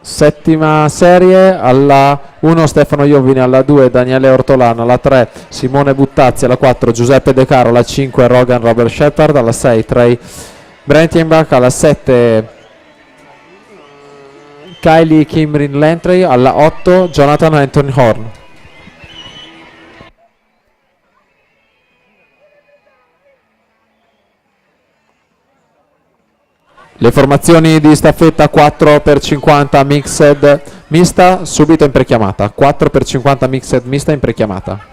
Settima serie, alla 1 Stefano Iovine, alla 2 Daniele Ortolano, alla 3 Simone Buttazzi, alla 4 Giuseppe De Caro, alla 5 Rogan Robert Shepard, alla 6 Trey Brentienbach, alla 7 Kylie Kimrin Lentry, alla 8 Jonathan Anthony Horn. Le formazioni di staffetta 4x50 mixed mista subito in prechiamata, 4x50 mixed mista in prechiamata.